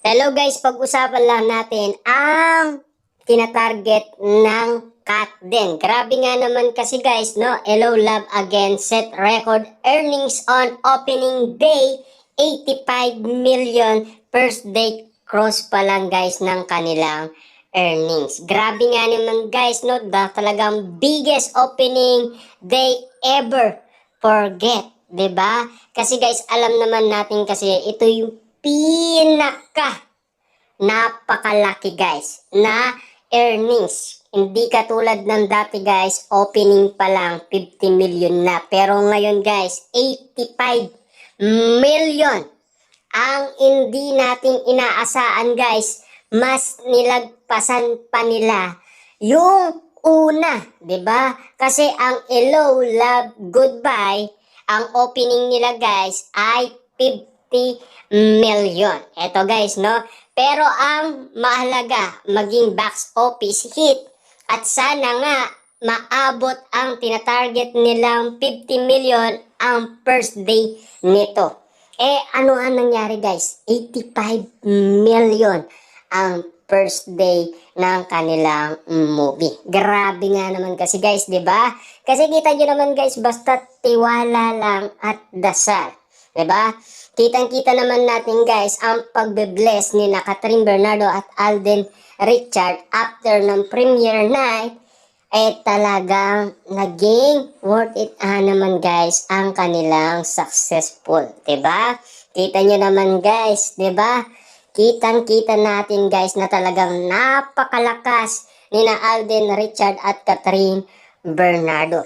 Hello guys, pag-usapan lang natin ang tinatarget ng Katden. Grabe nga naman kasi guys, no? Hello Love again set record earnings on opening day 85 million first day cross pa lang guys ng kanilang earnings. Grabe nga naman guys, no? Talagang biggest opening day ever forget, 'di ba? Kasi guys, alam naman natin kasi ito yung napakalaki guys na earnings. Hindi katulad ng dati guys, opening pa lang 50 million na. Pero ngayon guys, 85 million ang hindi natin inaasahan guys. Mas nilagpasan pa nila yung una, 'di ba? Kasi ang Hello Love Goodbye, ang opening nila guys ay 50 million. Eto guys, no? Pero ang mahalaga, maging box office hit. At sana nga maabot ang tinatarget nilang 50 million ang first day nito. Ano ang nangyari guys? 85 million ang first day ng kanilang movie. Grabe nga naman kasi guys, 'di ba? Kasi kita niyo naman guys, basta tiwala lang at dasal, 'di ba? Kitang-kita naman natin guys ang pagbe-bless ni Catherine Bernardo at Alden Richard after ng premiere night talagang naging worth it naman guys ang kanilang successful, 'di ba? Kita niyo naman guys, 'di ba? Kitang-kita natin guys na talagang napakalakas ni Alden Richard at Catherine Bernardo.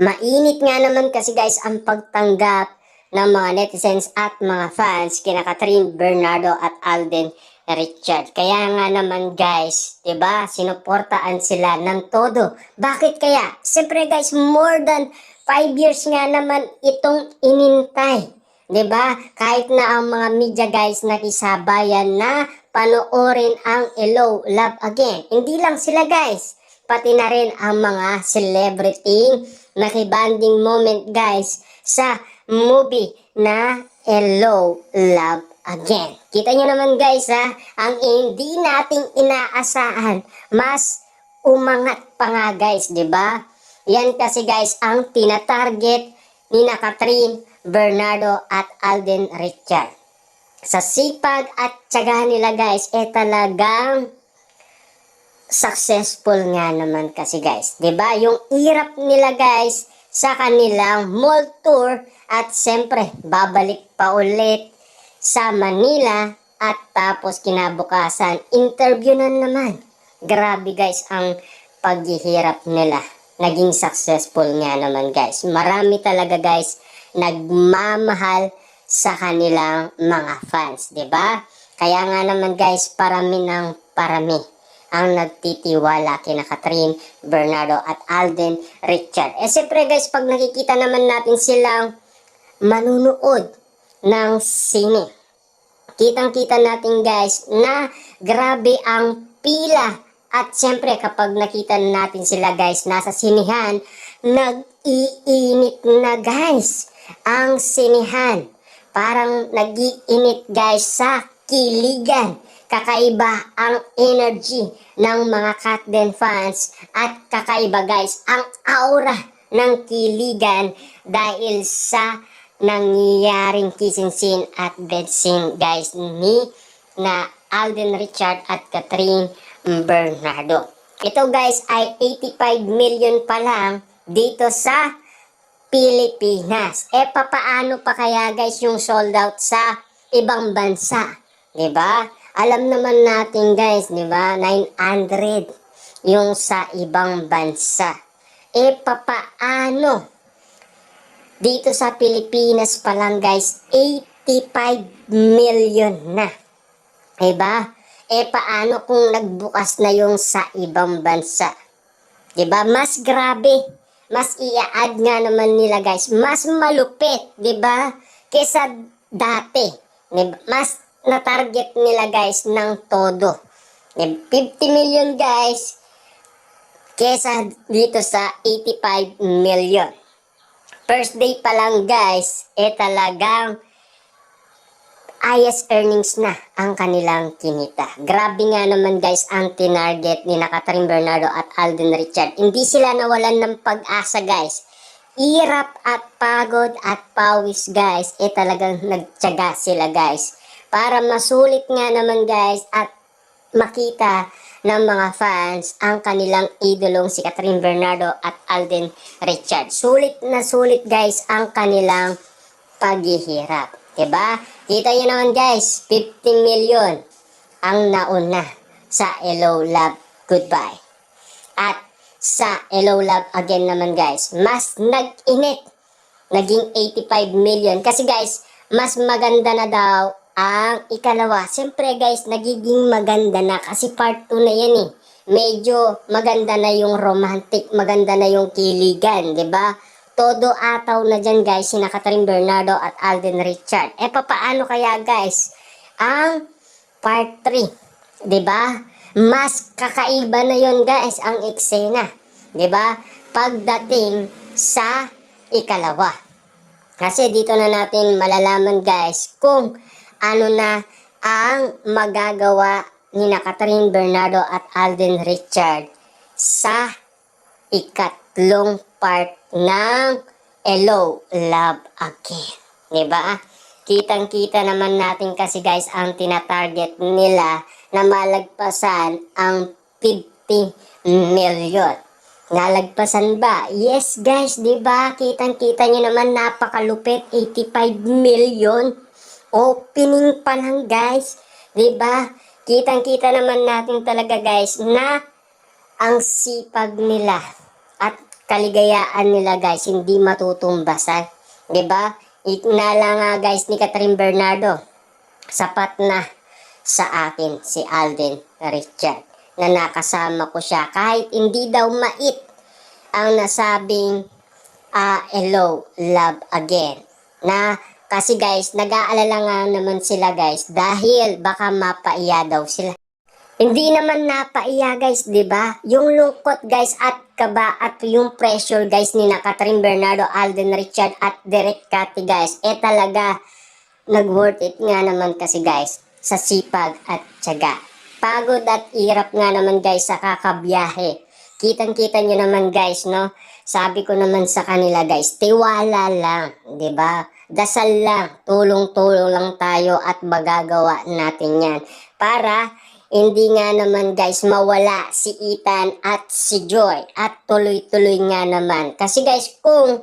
Mainit nga naman kasi guys ang pagtanggap ng mga netizens at mga fans kina Catherine Bernardo at Alden Richard. Kaya nga naman guys, 'di ba? Sinuportaan sila ng todo. Bakit kaya? Siyempre guys, more than 5 years nga naman itong inintay. 'Di ba? Kahit na ang mga media guys nakisabayan na panoorin ang Hello Love Again. Hindi lang sila guys, pati na rin ang mga celebrity nakibanding moment guys sa movie na Hello Love Again. Kita nyo naman guys ang hindi nating inaasahan, mas umangat pa nga guys, 'di ba? Yan kasi guys ang tinatarget ni Catherine Bernardo at Alden Richard. Sa sipag at tiyaga nila guys, talagang successful nga naman kasi guys. 'Di ba? Yung hirap nila guys sa kanilang mall tour at siyempre babalik pa ulit sa Manila at tapos kinabukasan interview na naman. Grabe guys ang paghihirap nila. Naging successful nga naman guys. Marami talaga guys nagmamahal sa kanilang mga fans, 'di ba? Kaya nga naman guys, parami ng parami ang nagtitiwala kina Catherine Bernardo at Alden Richard. Siyempre guys, pag nakikita naman natin silang manunood ng sine, kitang-kita natin guys na grabe ang pila. At siyempre kapag nakita natin sila guys nasa sinihan, nag-iinit na guys ang sinihan. Parang nag-iinit guys sa kiligan. Kakaiba ang energy ng mga Katden fans at kakaiba guys ang aura ng kiligan dahil sa nangyayaring kissing scene at bed scene guys ni na Alden Richard at Catherine Bernardo. Ito guys ay 85 million pa lang dito sa Pilipinas. Papaano pa kaya guys yung sold out sa ibang bansa? 'Di ba? Alam naman natin guys, 'di ba? 900 yung sa ibang bansa. Papaano dito sa Pilipinas pa lang guys, 85 million na. 'Di ba? Paano kung nagbukas na yung sa ibang bansa? 'Di ba? Mas grabe. Mas i-add nga naman nila guys. Mas malupit, 'di ba? Kesa dati. 'Di ba? Mas na-target nila guys ng todo. 50 million guys kesa dito sa 85 million. First day pa lang guys, talagang highest earnings na ang kanilang kinita. Grabe nga naman guys ang tinarget ni Catherine Bernardo at Alden Richard. Hindi sila nawalan ng pag-asa guys. Hirap at pagod at pawis guys, talagang nagtiyaga sila guys. Para masulit nga naman guys at makita ng mga fans ang kanilang idolong si Catherine Bernardo at Alden Richard. Sulit na sulit guys ang kanilang paghihirap. Diba? Kita nyo naman guys, 50 million ang nauna sa Hello Love Goodbye. At sa Hello Love Again naman guys, mas nag-init. Naging 85 million. Kasi guys, mas maganda na daw ang ikalawa. Siyempre guys, nagiging maganda na kasi part 2 na yan eh. Medyo maganda na yung romantic, maganda na yung kiligan, 'di ba? Todo ataw na dyan guys, sina Catherine Bernardo at Alden Richard. Papaano kaya guys ang part 3? 'Di ba? Mas kakaiba na yon guys ang eksena. 'Di ba? Pagdating sa ikalawa. Kasi dito na natin malalaman guys kung ano na ang magagawa ni Catherine Bernardo at Alden Richard sa ikatlong part ng Hello Love Again. Diba? Kitang-kita naman natin kasi guys ang tinatarget nila na malagpasan ang 50 million. Nalagpasan ba? Yes guys, diba? Kitang-kita nyo naman napakalupit, 85 million. Opening pa lang guys. Diba? Kitang-kita naman natin talaga guys na ang sipag nila at kaligayaan nila guys hindi matutumbasan. 'Di ba? Inala nga guys ni Catherine Bernardo, sapat na sa akin si Alden Richard na nakasama ko siya kahit hindi daw mait ang nasabing Hello Love Again. Na kasi guys, nag-aalala nga naman sila guys dahil baka mapaiya daw sila. Hindi naman napaiya guys, 'di ba? Yung lungkot guys at kaba at yung pressure guys ni Catherine Bernardo, Alden Richard at Derek Cathy guys, talaga nag-worth it nga naman kasi guys sa sipag at tiyaga. Pagod at hirap nga naman guys sa kakabiyahe. Kitang-kita nyo naman guys, no? Sabi ko naman sa kanila guys, tiwala lang, 'di ba? Dasal lang, tulong-tulong lang tayo at magagawa natin 'yan. Para hindi nga naman guys mawala si Ethan at si Joy at tuloy-tuloy nga naman. Kasi guys kung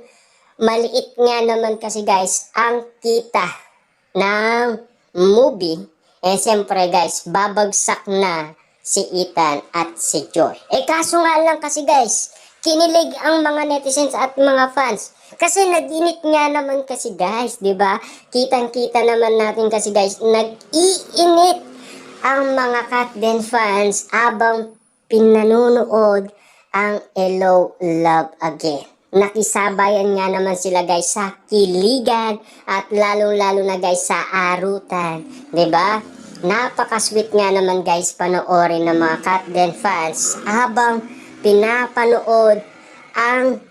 maliit nga naman kasi guys ang kita ng movie, siyempre guys babagsak na si Ethan at si Joy. Kaso nga lang kasi guys, kinilig ang mga netizens at mga fans. Kasi nag-init nga naman kasi guys, 'di ba? Kitang-kita naman natin kasi guys, nag-iinit ang mga Katden fans habang pinanonood ang Hello Love Again. Nakisabayan nga naman sila guys sa kiligan at lalo-lalo na guys sa arutan. 'Di ba? Napaka-sweet nga naman guys panoorin ng mga Katden fans habang pinapanood ang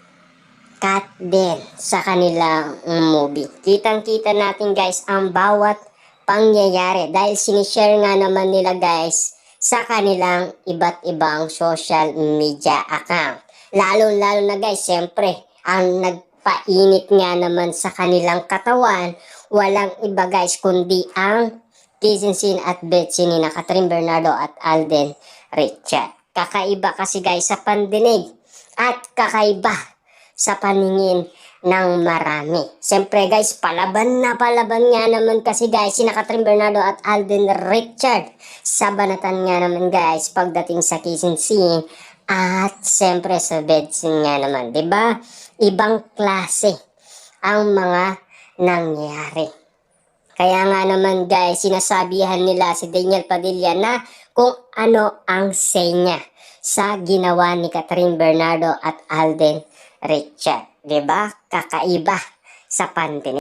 Katden sa kanilang movie. Kitang-kita natin guys ang bawat pangyayari dahil sinishare nga naman nila guys sa kanilang iba't ibang social media account. Lalo-lalo na guys, siyempre, ang nagpainit nga naman sa kanilang katawan, walang iba guys kundi ang kissing scene at bed scene ni Catherine Bernardo at Alden Richard. Kakaiba kasi guys sa pandinig at kakaiba sa paningin ng marami. Siyempre guys, palaban nga naman kasi guys sina Catherine Bernardo at Alden Richard. Sabanatan nga naman guys pagdating sa kissing scene at siyempre sa bed scene nga naman. 'Di ba? Ibang klase ang mga nangyari. Kaya nga naman guys, sinasabihan nila si Daniel Padilla na kung ano ang senya sa ginawa ni Catherine Bernardo at Alden Richard. 'Di ba? Kakaiba sa pandinig.